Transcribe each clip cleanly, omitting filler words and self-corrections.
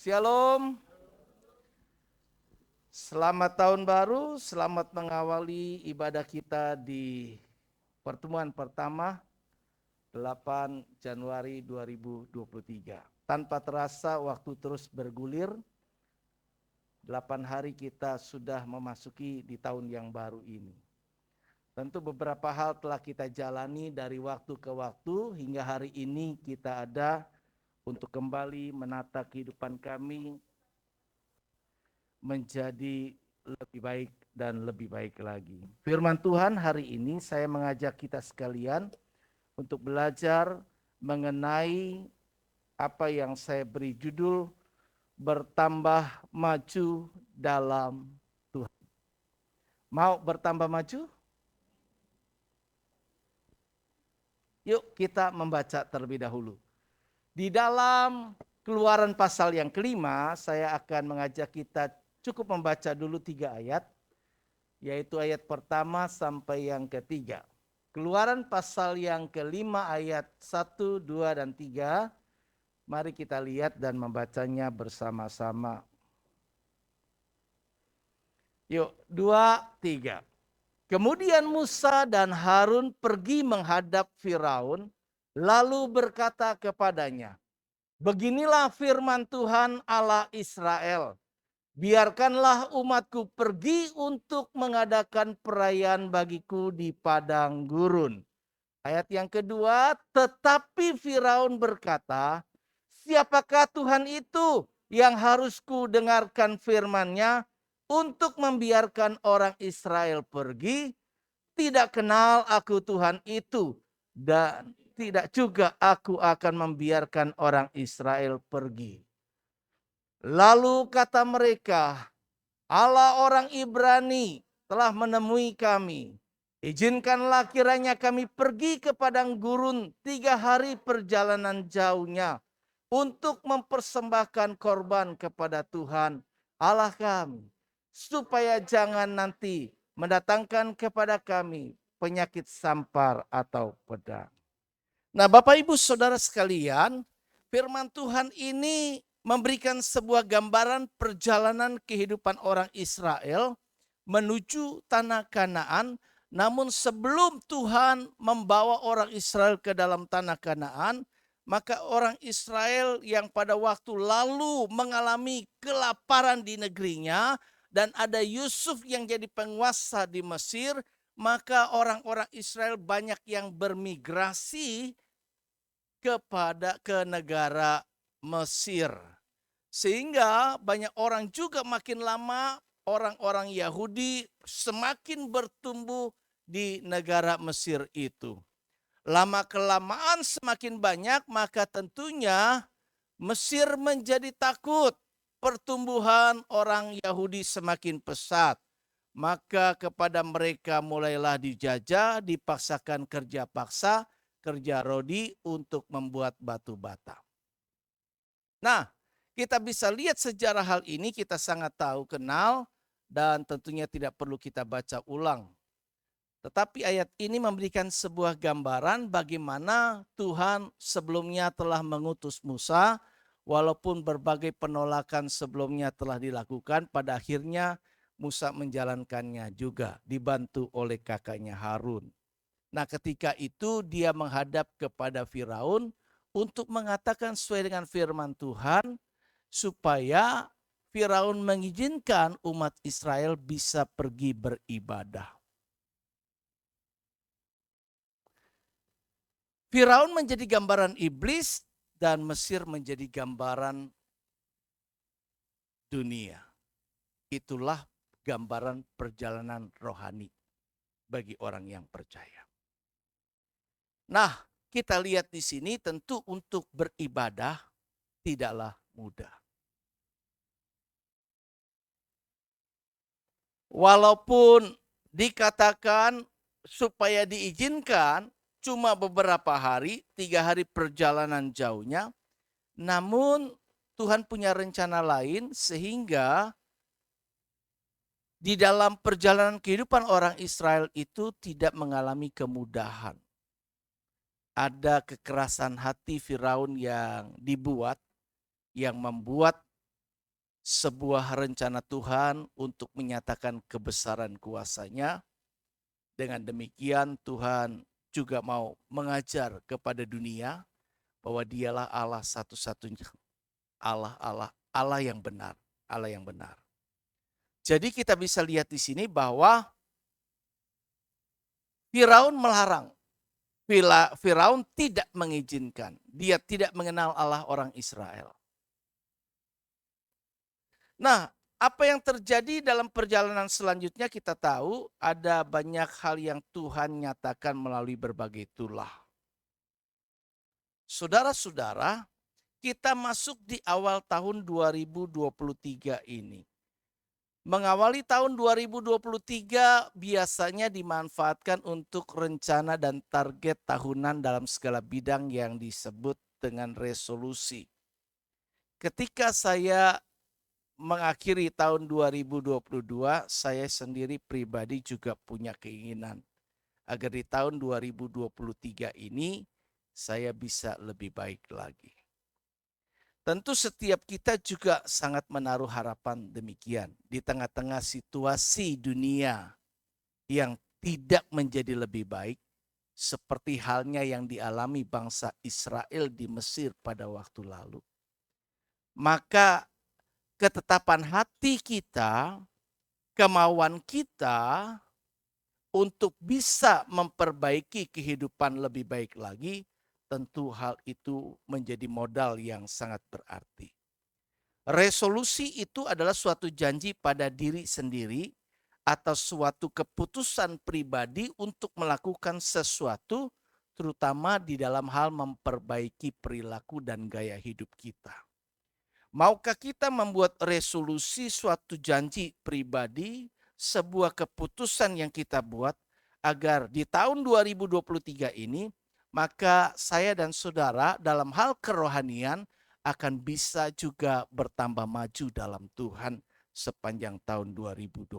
Shalom, selamat tahun baru, selamat mengawali ibadah kita di pertemuan pertama 8 Januari 2023. Tanpa terasa waktu terus bergulir, 8 hari kita sudah memasuki di tahun yang baru ini. Tentu beberapa hal telah kita jalani dari waktu ke waktu hingga hari ini kita ada untuk kembali menata kehidupan kami menjadi lebih baik dan lebih baik lagi. Firman Tuhan hari ini saya mengajak kita sekalian untuk belajar mengenai apa yang saya beri judul bertambah maju dalam Tuhan. Mau bertambah maju? Yuk kita membaca terlebih dahulu. Di dalam Keluaran pasal yang kelima, saya akan mengajak kita cukup membaca dulu 3 ayat, yaitu ayat pertama sampai yang ketiga. Keluaran pasal yang kelima ayat 1, 2, dan 3. Mari kita lihat dan membacanya bersama-sama. Yuk, 2, 3. Kemudian Musa dan Harun pergi menghadap Firaun, lalu berkata kepadanya, "Beginilah firman Tuhan Allah Israel. Biarkanlah umatku pergi untuk mengadakan perayaan bagiku di padang gurun." Ayat yang kedua, tetapi Firaun berkata, "Siapakah Tuhan itu yang harus ku dengarkan firman-Nya untuk membiarkan orang Israel pergi? Tidak kenal aku Tuhan itu, dan tidak juga aku akan membiarkan orang Israel pergi." Lalu kata mereka, "Allah orang Ibrani telah menemui kami. Izinkanlah kiranya kami pergi ke padang gurun 3 hari perjalanan jauhnya untuk mempersembahkan korban kepada Tuhan Allah kami, supaya jangan nanti mendatangkan kepada kami penyakit sampar atau pedang." Nah, Bapak Ibu Saudara sekalian, firman Tuhan ini memberikan sebuah gambaran perjalanan kehidupan orang Israel menuju tanah Kanaan. Namun sebelum Tuhan membawa orang Israel ke dalam tanah Kanaan, maka orang Israel yang pada waktu lalu mengalami kelaparan di negerinya, dan ada Yusuf yang jadi penguasa di Mesir, maka orang-orang Israel banyak yang bermigrasi ke negara Mesir. Sehingga banyak orang juga makin lama orang-orang Yahudi semakin bertumbuh di negara Mesir itu. Lama kelamaan semakin banyak, maka tentunya Mesir menjadi takut. Pertumbuhan orang Yahudi semakin pesat. Maka kepada mereka mulailah dijajah, dipaksakan kerja paksa, kerja rodi untuk membuat batu bata. Nah, kita bisa lihat sejarah hal ini, kita sangat tahu, kenal, dan tentunya tidak perlu kita baca ulang. Tetapi ayat ini memberikan sebuah gambaran bagaimana Tuhan sebelumnya telah mengutus Musa, walaupun berbagai penolakan sebelumnya telah dilakukan, pada akhirnya Musa menjalankannya juga, dibantu oleh kakaknya Harun. Nah, ketika itu dia menghadap kepada Firaun untuk mengatakan sesuai dengan firman Tuhan, supaya Firaun mengizinkan umat Israel bisa pergi beribadah. Firaun menjadi gambaran iblis dan Mesir menjadi gambaran dunia. Itulah gambaran perjalanan rohani bagi orang yang percaya. Nah, kita lihat di sini tentu untuk beribadah tidaklah mudah. Walaupun dikatakan supaya diizinkan cuma beberapa hari, 3 hari perjalanan jauhnya, namun Tuhan punya rencana lain sehingga di dalam perjalanan kehidupan orang Israel itu tidak mengalami kemudahan. Ada kekerasan hati Firaun yang dibuat, yang membuat sebuah rencana Tuhan untuk menyatakan kebesaran kuasa-Nya. Dengan demikian Tuhan juga mau mengajar kepada dunia bahwa Dialah Allah satu-satunya, Allah yang benar, Allah yang benar. Jadi kita bisa lihat di sini bahwa Firaun melarang, Firaun tidak mengizinkan, dia tidak mengenal Allah orang Israel. Nah, apa yang terjadi dalam perjalanan selanjutnya kita tahu ada banyak hal yang Tuhan nyatakan melalui berbagai tulah. Saudara-saudara, kita masuk di awal tahun 2023 ini. Mengawali tahun 2023 biasanya dimanfaatkan untuk rencana dan target tahunan dalam segala bidang yang disebut dengan resolusi. Ketika saya mengakhiri tahun 2022, saya sendiri pribadi juga punya keinginan agar di tahun 2023 ini saya bisa lebih baik lagi. Tentu setiap kita juga sangat menaruh harapan demikian di tengah-tengah situasi dunia yang tidak menjadi lebih baik seperti halnya yang dialami bangsa Israel di Mesir pada waktu lalu. Maka ketetapan hati kita, kemauan kita untuk bisa memperbaiki kehidupan lebih baik lagi, tentu hal itu menjadi modal yang sangat berarti. Resolusi itu adalah suatu janji pada diri sendiri atau suatu keputusan pribadi untuk melakukan sesuatu, terutama di dalam hal memperbaiki perilaku dan gaya hidup kita. Maukah kita membuat resolusi suatu janji pribadi, sebuah keputusan yang kita buat agar di tahun 2023 ini, maka saya dan saudara dalam hal kerohanian akan bisa juga bertambah maju dalam Tuhan sepanjang tahun 2023.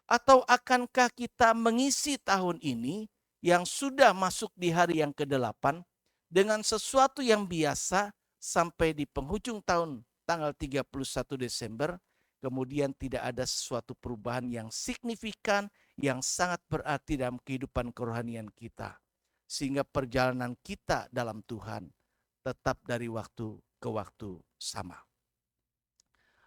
Atau akankah kita mengisi tahun ini yang sudah masuk di hari yang ke-8 dengan sesuatu yang biasa sampai di penghujung tahun tanggal 31 Desember, kemudian tidak ada sesuatu perubahan yang signifikan, yang sangat berarti dalam kehidupan kerohanian kita. Sehingga perjalanan kita dalam Tuhan tetap dari waktu ke waktu sama.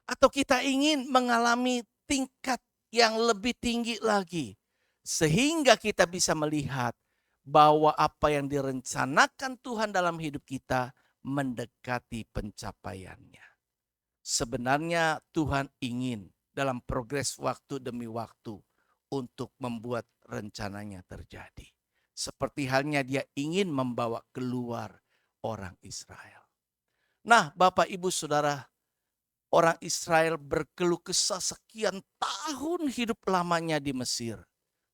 Atau kita ingin mengalami tingkat yang lebih tinggi lagi, sehingga kita bisa melihat bahwa apa yang direncanakan Tuhan dalam hidup kita mendekati pencapaiannya. Sebenarnya Tuhan ingin dalam progres waktu demi waktu untuk membuat rencananya terjadi. Seperti halnya Dia ingin membawa keluar orang Israel. Nah, Bapak Ibu Saudara, orang Israel berkeluh kesah sekian tahun hidup lamanya di Mesir.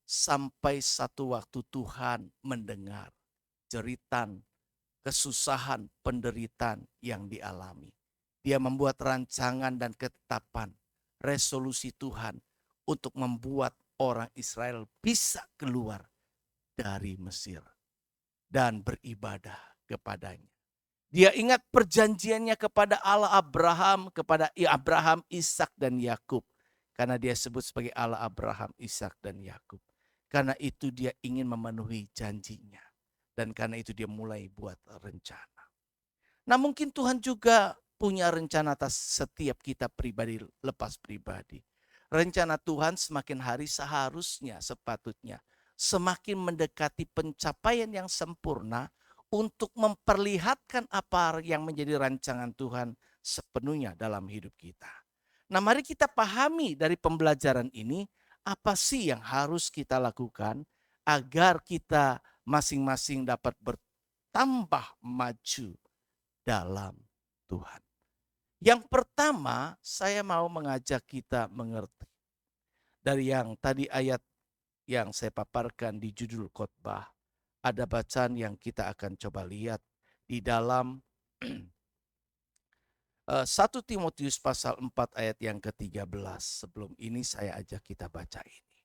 Sampai satu waktu Tuhan mendengar jeritan, kesusahan, penderitaan yang dialami. Dia membuat rancangan dan ketetapan, resolusi Tuhan untuk membuat orang Israel bisa keluar dari Mesir dan beribadah kepadanya. Dia ingat perjanjiannya kepada Allah Abraham, kepada Abraham, Ishak dan Yakub. Karena dia sebut sebagai Allah Abraham, Ishak dan Yakub. Karena itu dia ingin memenuhi janjinya. Dan karena itu dia mulai buat rencana. Nah, mungkin Tuhan juga punya rencana atas setiap kita pribadi lepas pribadi. Rencana Tuhan semakin hari seharusnya sepatutnya semakin mendekati pencapaian yang sempurna untuk memperlihatkan apa yang menjadi rancangan Tuhan sepenuhnya dalam hidup kita. Nah, mari kita pahami dari pembelajaran ini apa sih yang harus kita lakukan agar kita masing-masing dapat bertambah maju dalam Tuhan. Yang pertama, saya mau mengajak kita mengerti dari yang tadi ayat yang saya paparkan di judul khotbah. Ada bacaan yang kita akan coba lihat di dalam 1 Timotius pasal 4 ayat yang ke-13. Sebelum ini saya ajak kita baca ini.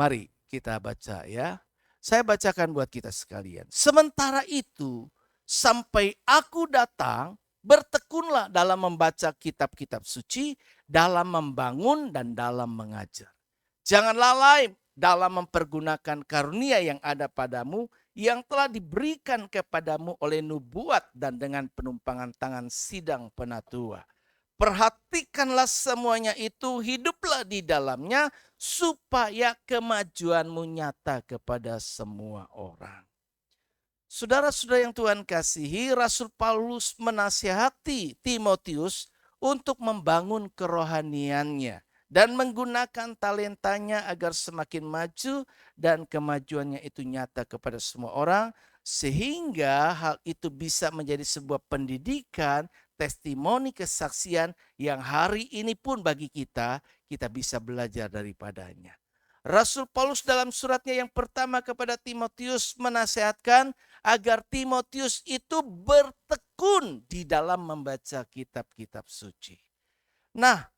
Mari kita baca ya. Saya bacakan buat kita sekalian. Sementara itu, sampai aku datang, Bertekunlah dalam membaca kitab-kitab suci, dalam membangun dan dalam mengajar. Jangan lalai dalam mempergunakan karunia yang ada padamu, yang telah diberikan kepadamu oleh nubuat dan dengan penumpangan tangan sidang penatua. Perhatikanlah semuanya itu, hiduplah di dalamnya, supaya kemajuanmu nyata kepada semua orang. Saudara-saudara yang Tuhan kasihi, Rasul Paulus menasihati Timotius untuk membangun kerohaniannya dan menggunakan talentanya agar semakin maju dan kemajuannya itu nyata kepada semua orang, sehingga hal itu bisa menjadi sebuah pendidikan, testimoni, kesaksian yang hari ini pun bagi kita bisa belajar daripadanya. Rasul Paulus dalam suratnya yang pertama kepada Timotius menasihatkan agar Timotius itu bertekun di dalam membaca kitab-kitab suci. Nah,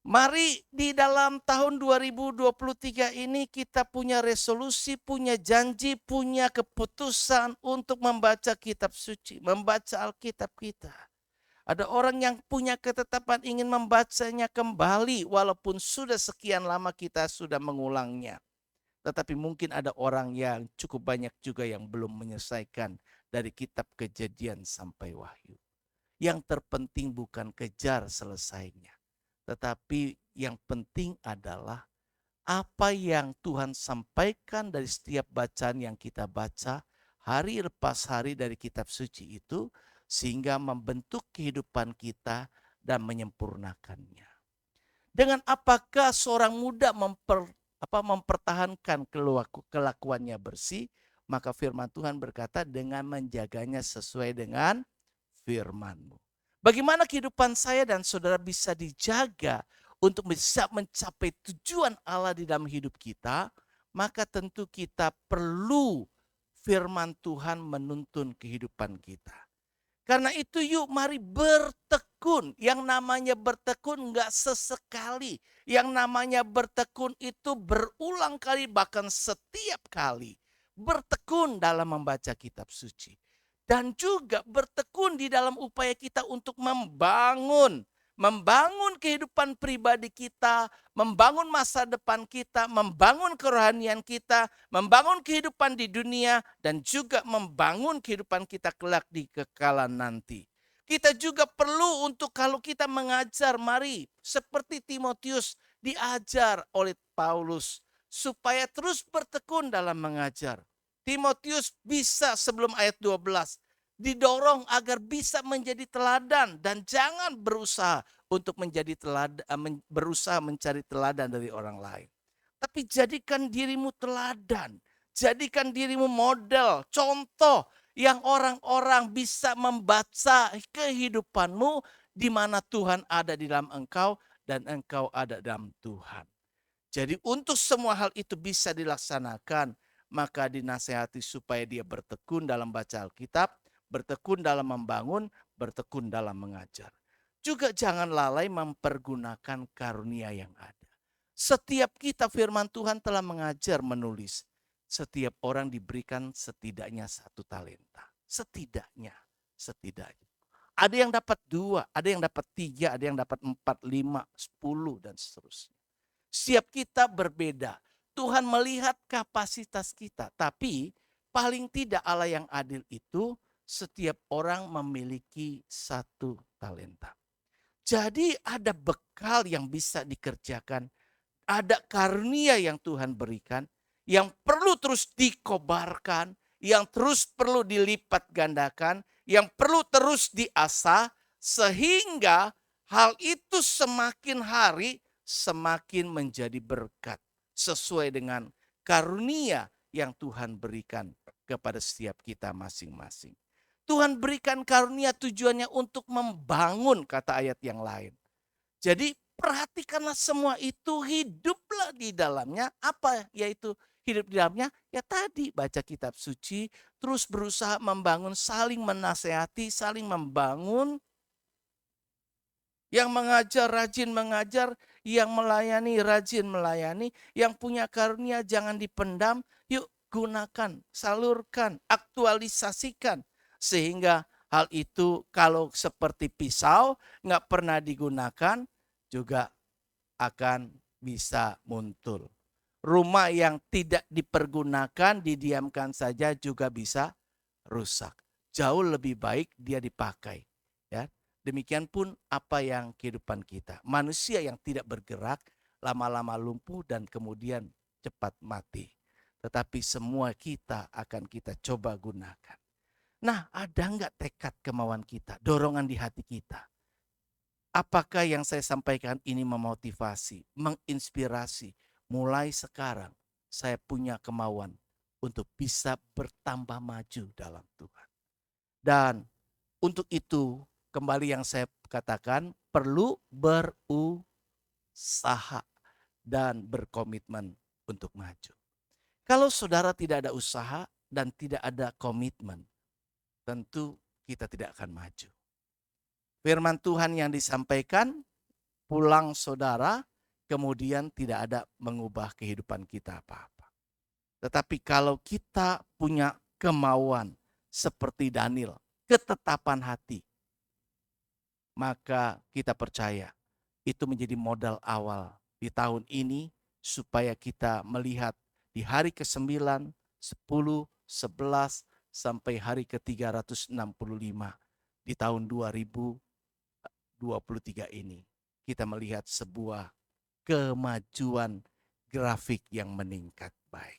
mari di dalam tahun 2023 ini kita punya resolusi, punya janji, punya keputusan untuk membaca kitab suci, membaca Alkitab kita. Ada orang yang punya ketetapan ingin membacanya kembali walaupun sudah sekian lama kita sudah mengulangnya. Tetapi mungkin ada orang yang cukup banyak juga yang belum menyelesaikan dari kitab Kejadian sampai Wahyu. Yang terpenting bukan kejar selesainya. Tetapi yang penting adalah apa yang Tuhan sampaikan dari setiap bacaan yang kita baca hari lepas hari dari kitab suci itu, sehingga membentuk kehidupan kita dan menyempurnakannya. Dengan apakah seorang muda mempertahankan kelakuannya bersih? Maka firman Tuhan berkata dengan menjaganya sesuai dengan firman-Mu. Bagaimana kehidupan saya dan saudara bisa dijaga untuk bisa mencapai tujuan Allah di dalam hidup kita? Maka tentu kita perlu firman Tuhan menuntun kehidupan kita. Karena itu yuk mari bertekun. Yang namanya bertekun enggak sesekali. Yang namanya bertekun itu berulang kali, bahkan setiap kali. Bertekun dalam membaca kitab suci. Dan juga bertekun di dalam upaya kita untuk membangun kehidupan pribadi kita, membangun masa depan kita, membangun kerohanian kita, membangun kehidupan di dunia, dan juga membangun kehidupan kita kelak di kekalan nanti. Kita juga perlu untuk kalau kita mengajar, mari seperti Timotius diajar oleh Paulus supaya terus bertekun dalam mengajar. Timotius bisa sebelum ayat 12 didorong agar bisa menjadi teladan dan jangan berusaha untuk menjadi teladan, berusaha mencari teladan dari orang lain. Tapi jadikan dirimu teladan, jadikan dirimu model, contoh yang orang-orang bisa membaca kehidupanmu di mana Tuhan ada di dalam engkau dan engkau ada dalam Tuhan. Jadi untuk semua hal itu bisa dilaksanakan, maka dinasehati supaya dia bertekun dalam baca Alkitab, bertekun dalam membangun, bertekun dalam mengajar. Juga jangan lalai mempergunakan karunia yang ada. Setiap kita firman Tuhan telah mengajar menulis. Setiap orang diberikan setidaknya 1 talenta. Setidaknya. Ada yang dapat 2, ada yang dapat 3, ada yang dapat 4, 5, 10 dan seterusnya. Setiap kita berbeda. Tuhan melihat kapasitas kita. Tapi paling tidak Allah yang adil itu setiap orang memiliki 1 talenta. Jadi ada bekal yang bisa dikerjakan. Ada karunia yang Tuhan berikan. Yang perlu terus dikobarkan. Yang terus perlu dilipat gandakan. Yang perlu terus diasah. Sehingga hal itu semakin hari semakin menjadi berkat. Sesuai dengan karunia yang Tuhan berikan kepada setiap kita masing-masing. Tuhan berikan karunia tujuannya untuk membangun, kata ayat yang lain. Jadi perhatikanlah semua itu, hiduplah di dalamnya. Apa yaitu hidup di dalamnya? Ya tadi baca kitab suci, terus berusaha membangun, saling menasehati, saling membangun. Yang mengajar rajin mengajar, yang melayani rajin melayani, yang punya karunia jangan dipendam, yuk gunakan, salurkan, aktualisasikan. Sehingga Hal itu kalau seperti pisau nggak pernah digunakan juga akan bisa muncul. Rumah yang tidak dipergunakan, didiamkan saja juga bisa rusak. Jauh lebih baik dia dipakai. Ya, demikian pun apa yang kehidupan kita. Manusia yang tidak bergerak lama-lama lumpuh dan kemudian cepat mati. Tetapi semua kita akan kita coba gunakan. Nah, ada nggak tekad kemauan kita, dorongan di hati kita? Apakah yang saya sampaikan ini memotivasi, menginspirasi? Mulai sekarang saya punya kemauan untuk bisa bertambah maju dalam Tuhan. Dan untuk itu kembali yang saya katakan perlu berusaha dan berkomitmen untuk maju. Kalau saudara tidak ada usaha dan tidak ada komitmen, tentu kita tidak akan maju. Firman Tuhan yang disampaikan, pulang saudara, kemudian tidak ada mengubah kehidupan kita apa-apa. Tetapi kalau kita punya kemauan seperti Daniel, ketetapan hati, maka kita percaya itu menjadi modal awal di tahun ini supaya kita melihat di hari ke-9, 10, 11 sampai hari ke-365 di tahun 2023 ini. Kita melihat sebuah kemajuan grafik yang meningkat baik.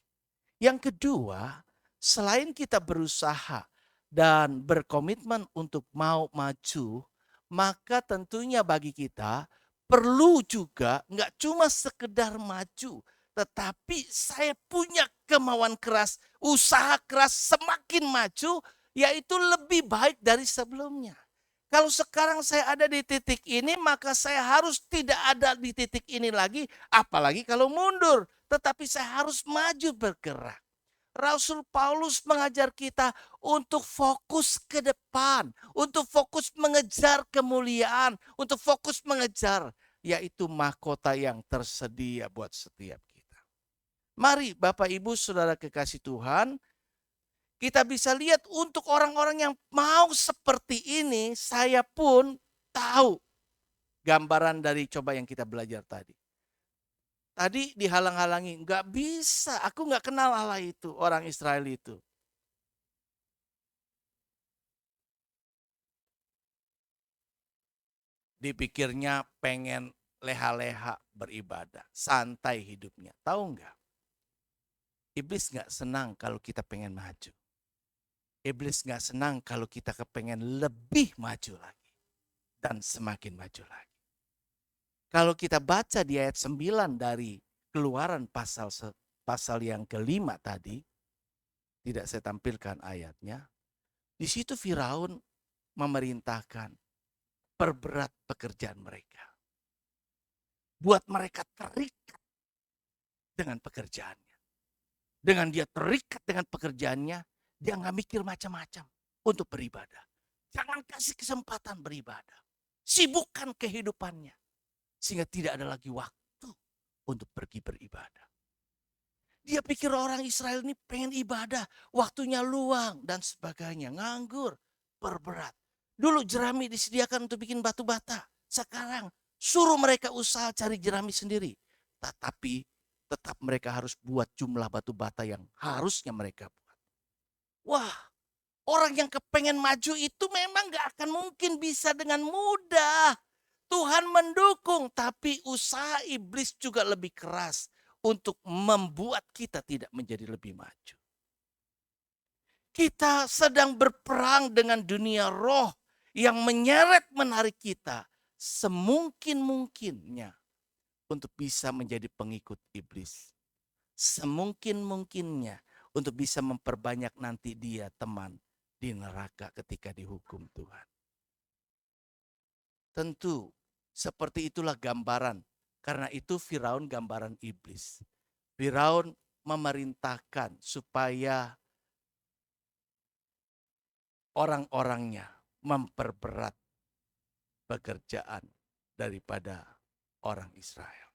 Yang kedua, selain kita berusaha dan berkomitmen untuk mau maju, maka tentunya bagi kita perlu juga nggak cuma sekedar maju, tetapi saya punya kemauan keras, usaha keras semakin maju, yaitu lebih baik dari sebelumnya. Kalau sekarang saya ada di titik ini, maka saya harus tidak ada di titik ini lagi, apalagi kalau mundur. Tetapi saya harus maju bergerak. Rasul Paulus mengajar kita untuk fokus ke depan, untuk fokus mengejar kemuliaan, untuk fokus mengejar yaitu mahkota yang tersedia buat setiap kita. Mari Bapak Ibu Saudara kekasih Tuhan, kita bisa lihat untuk orang-orang yang mau seperti ini, saya pun tahu gambaran dari coba yang kita belajar tadi. Tadi dihalang-halangi, nggak bisa, aku nggak kenal Allah itu, orang Israel itu. Dipikirnya pengen leha-leha beribadah, santai hidupnya. Tahu nggak? Iblis nggak senang kalau kita pengen maju. Iblis nggak senang kalau kita kepengen lebih maju lagi dan semakin maju lagi. Kalau kita baca di ayat 9 dari Keluaran pasal yang kelima tadi, tidak saya tampilkan ayatnya. Di situ Firaun memerintahkan perberat pekerjaan mereka. Buat mereka terikat dengan pekerjaannya. Dengan dia terikat dengan pekerjaannya, dia nggak mikir macam-macam untuk beribadah. Jangan kasih kesempatan beribadah. Sibukkan kehidupannya. Sehingga tidak ada lagi waktu untuk pergi beribadah. Dia pikir orang Israel ini pengen ibadah, waktunya luang dan sebagainya, nganggur, berberat. Dulu jerami disediakan untuk bikin batu bata. Sekarang suruh mereka usaha cari jerami sendiri. Tetapi tetap mereka harus buat jumlah batu bata yang harusnya mereka buat. Wah, orang yang kepengen maju itu memang gak akan mungkin bisa dengan mudah. Tuhan mendukung, tapi usaha iblis juga lebih keras untuk membuat kita tidak menjadi lebih maju. Kita sedang berperang dengan dunia roh yang menyeret menarik kita semungkin-mungkinnya untuk bisa menjadi pengikut iblis. Semungkin-mungkinnya untuk bisa memperbanyak nanti dia teman di neraka ketika dihukum Tuhan. Tentu seperti itulah gambaran. Karena itu Firaun gambaran iblis. Firaun memerintahkan supaya orang-orangnya memperberat pekerjaan daripada orang Israel.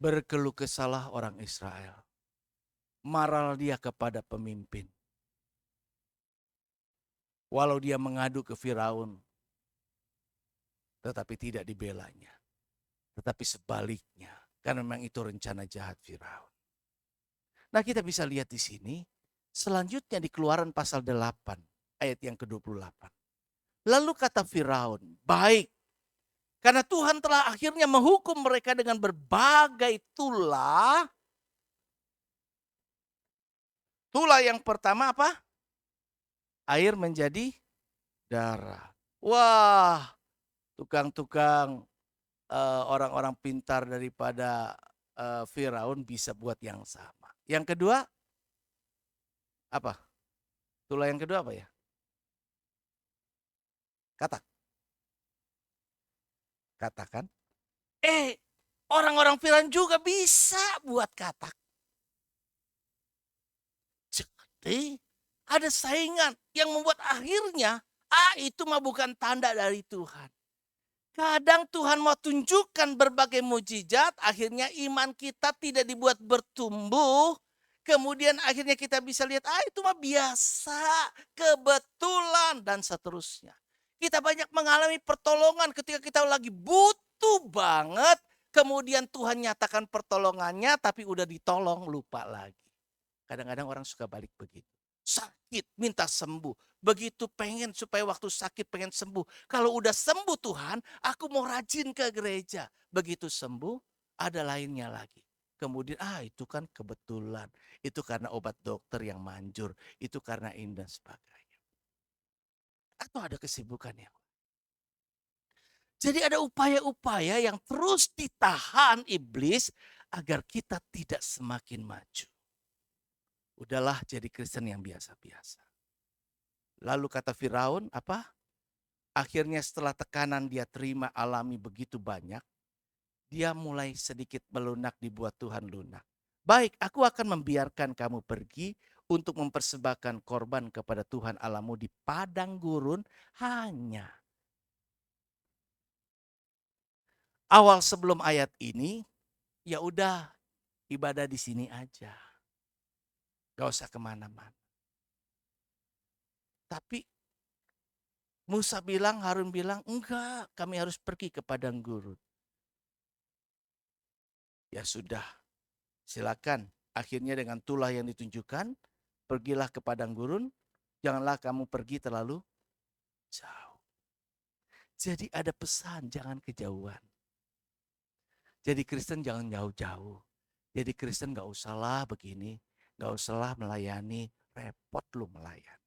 Berkeluh kesahlah orang Israel. Marah dia kepada pemimpin. Walau dia mengadu ke Firaun, tetapi tidak dibelanya. Tetapi sebaliknya, karena memang itu rencana jahat Firaun. Nah, kita bisa lihat di sini, selanjutnya di Keluaran pasal 8, ayat yang ke-28. Lalu kata Firaun, baik, karena Tuhan telah akhirnya menghukum mereka dengan berbagai tulah. Tulah yang pertama apa? Air menjadi darah. Wah, tukang-tukang orang-orang pintar daripada Firaun bisa buat yang sama. Yang kedua apa? Tulah yang kedua apa ya? Katak. Katakan. Orang-orang Firaun juga bisa buat katak. Jadi ada saingan yang membuat akhirnya itu mah bukan tanda dari Tuhan. Kadang Tuhan mau tunjukkan berbagai mujizat, akhirnya iman kita tidak dibuat bertumbuh. Kemudian akhirnya kita bisa lihat, itu mah biasa, kebetulan, dan seterusnya. Kita banyak mengalami pertolongan ketika kita lagi butuh banget. Kemudian Tuhan nyatakan pertolongannya, tapi udah ditolong, lupa lagi. Kadang-kadang orang suka balik begitu. Sakit, minta sembuh. Begitu pengen supaya waktu sakit pengen sembuh. Kalau udah sembuh Tuhan, aku mau rajin ke gereja. Begitu sembuh, ada lainnya lagi. Kemudian, itu kan kebetulan. Itu karena obat dokter yang manjur. Itu karena ini dan sebagainya. Atau ada kesibukan yang. Jadi ada upaya-upaya yang terus ditahan iblis agar kita tidak semakin maju. Udahlah jadi Kristen yang biasa-biasa. Lalu kata Firaun apa? Akhirnya setelah tekanan dia terima alami begitu banyak, dia mulai sedikit melunak dibuat Tuhan lunak. Baik, aku akan membiarkan kamu pergi untuk mempersembahkan korban kepada Tuhan Allahmu di padang gurun hanya. Awal sebelum ayat ini, ya udah ibadah di sini aja. Gak usah kemana-mana. Tapi Musa bilang, Harun bilang, enggak, kami harus pergi ke padang gurun. Ya sudah, silakan. Akhirnya dengan tulah yang ditunjukkan, pergilah ke padang gurun, janganlah kamu pergi terlalu jauh. Jadi ada pesan, jangan kejauhan. Jadi Kristen jangan jauh-jauh. Jadi Kristen gak usahlah begini, gak usahlah melayani, repot lu melayani.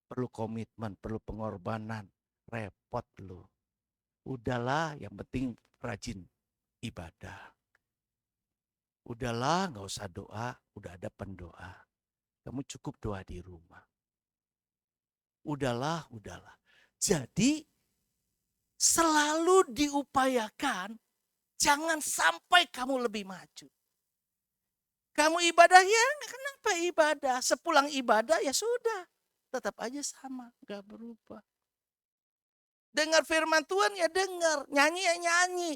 Perlu komitmen, perlu pengorbanan, repot lu. Udahlah, yang penting rajin ibadah. Udahlah, gak usah doa, udah ada pendoa. Kamu cukup doa di rumah. Udahlah. Jadi selalu diupayakan, jangan sampai kamu lebih maju. Kamu ibadah ya, kenapa ibadah? Sepulang ibadah ya sudah, tetap aja sama, gak berubah. Dengar firman Tuhan ya dengar, nyanyi ya nyanyi.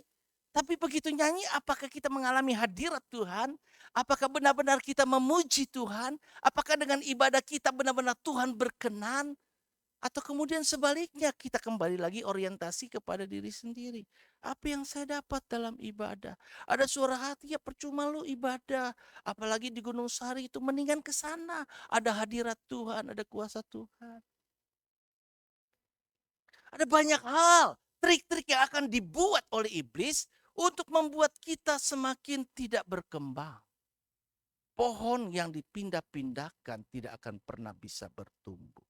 Tapi begitu nyanyi, apakah kita mengalami hadirat Tuhan? Apakah benar-benar kita memuji Tuhan? Apakah dengan ibadah kita benar-benar Tuhan berkenan? Atau kemudian sebaliknya kita kembali lagi orientasi kepada diri sendiri. Apa yang saya dapat dalam ibadah? Ada suara hati, ya percuma lu ibadah. Apalagi di Gunung Sari itu mendingan ke sana. Ada hadirat Tuhan, ada kuasa Tuhan. Ada banyak hal, trik-trik yang akan dibuat oleh iblis untuk membuat kita semakin tidak berkembang. Pohon yang dipindah-pindahkan tidak akan pernah bisa bertumbuh.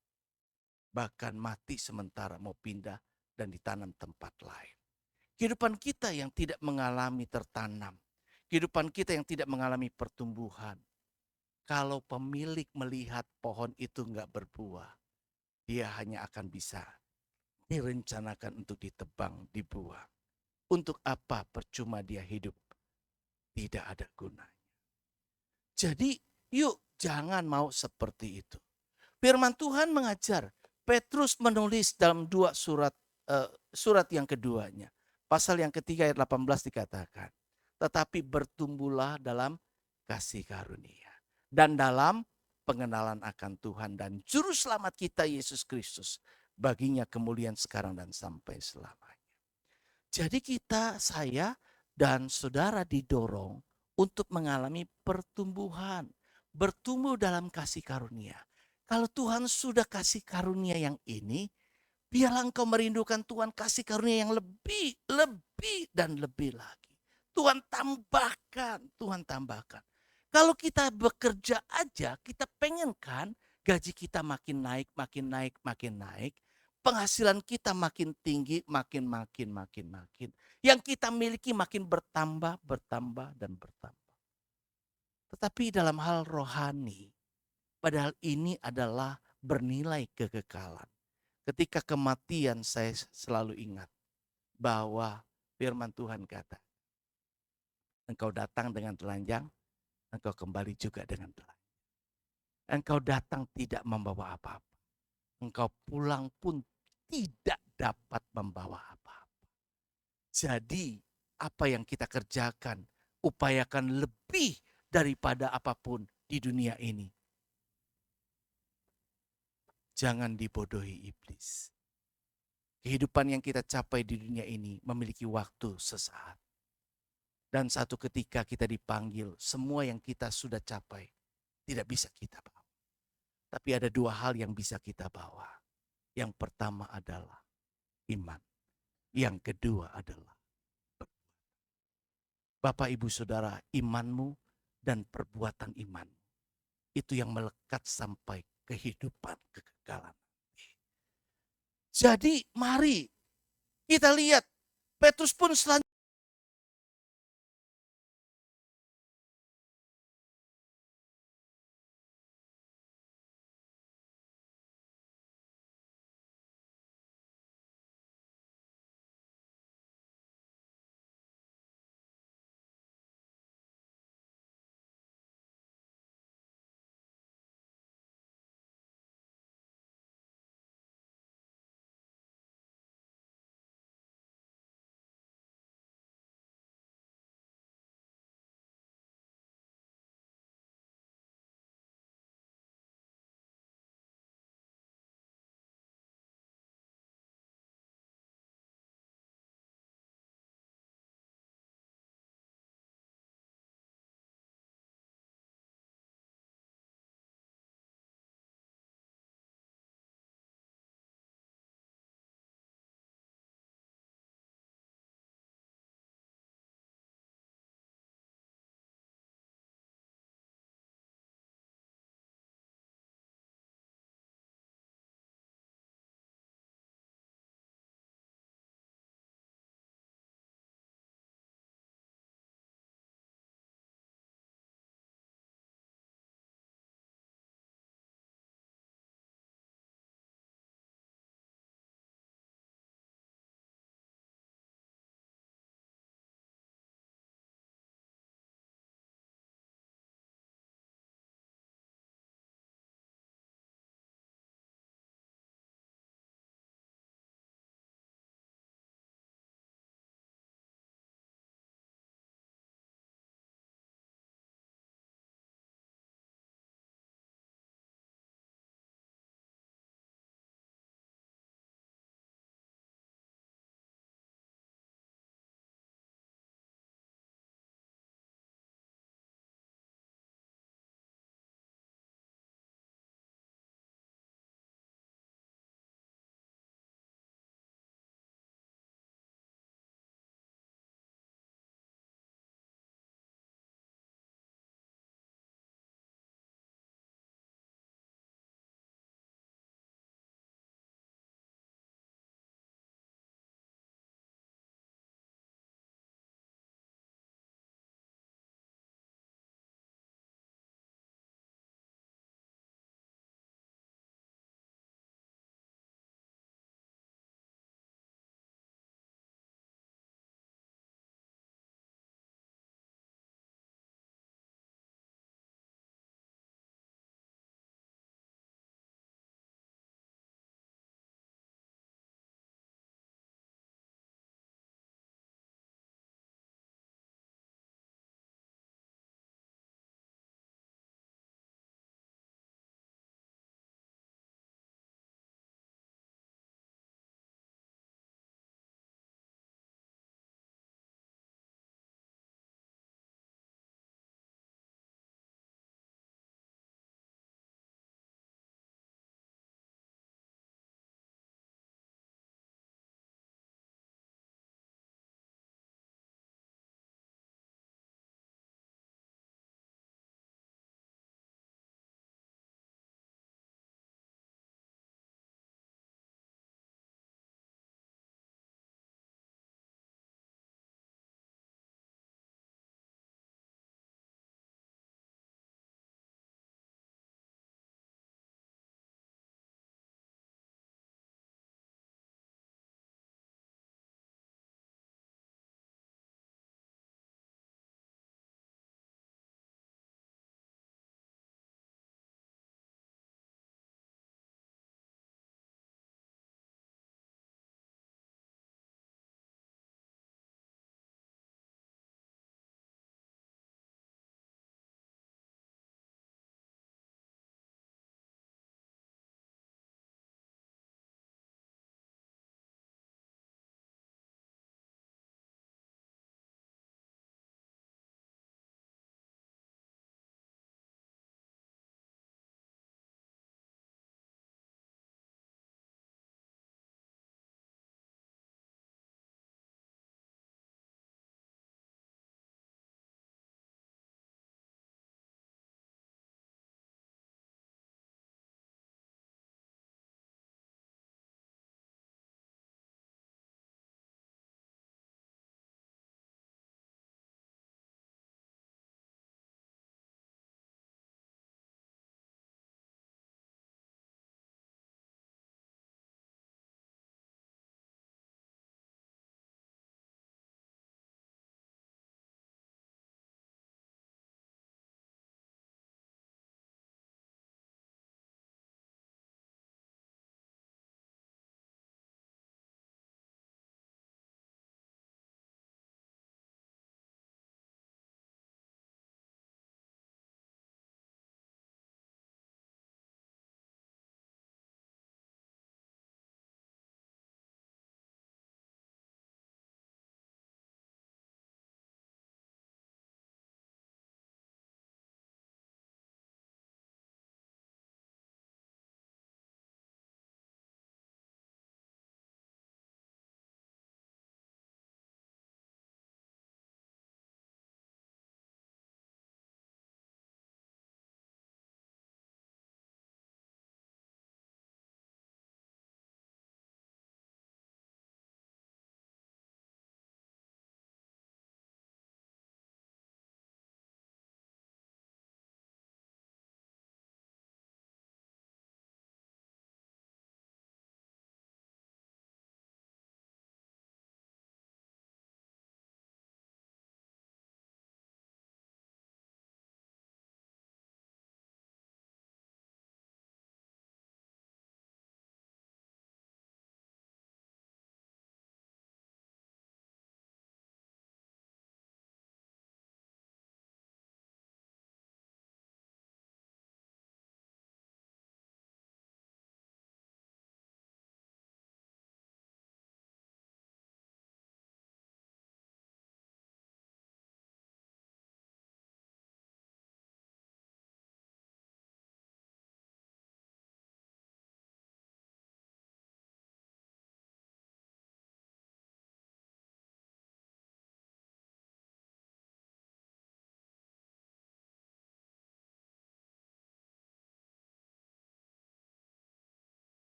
Bahkan mati sementara mau pindah dan ditanam tempat lain. Kehidupan kita yang tidak mengalami tertanam. Kehidupan kita yang tidak mengalami pertumbuhan. Kalau pemilik melihat pohon itu enggak berbuah, dia hanya akan bisa direncanakan untuk ditebang, dibuang. Untuk apa percuma dia hidup? Tidak ada gunanya. Jadi yuk jangan mau seperti itu. Firman Tuhan mengajar. Petrus menulis dalam surat yang keduanya. Pasal yang ketiga ayat 18 dikatakan. Tetapi bertumbuhlah dalam kasih karunia. Dan dalam pengenalan akan Tuhan dan Juru Selamat kita Yesus Kristus. Baginya kemuliaan sekarang dan sampai selamanya. Jadi saya dan saudara didorong untuk mengalami pertumbuhan. Bertumbuh dalam kasih karunia. Kalau Tuhan sudah kasih karunia yang ini, biarlah engkau merindukan Tuhan kasih karunia yang lebih, lebih, dan lebih lagi. Tuhan tambahkan, Tuhan tambahkan. Kalau kita bekerja aja, kita pengen kan gaji kita makin naik, makin naik, makin naik. Penghasilan kita makin tinggi, makin. Yang kita miliki makin bertambah, bertambah, dan bertambah. Tetapi dalam hal rohani, padahal ini adalah bernilai kekekalan. Ketika kematian saya selalu ingat bahwa firman Tuhan kata, engkau datang dengan telanjang, engkau kembali juga dengan telanjang. Engkau datang tidak membawa apa-apa. Engkau pulang pun tidak dapat membawa apa-apa. Jadi apa yang kita kerjakan, upayakan lebih daripada apapun di dunia ini. Jangan dibodohi iblis. Kehidupan yang kita capai di dunia ini memiliki waktu sesaat. Dan satu ketika kita dipanggil, semua yang kita sudah capai tidak bisa kita bawa. Tapi ada dua hal yang bisa kita bawa. Yang pertama adalah iman. Yang kedua adalah perbuatan. Bapak, Ibu, Saudara, imanmu dan perbuatan iman itu yang melekat sampai kehidupan kekekalan. Jadi mari kita lihat Petrus pun selanjutnya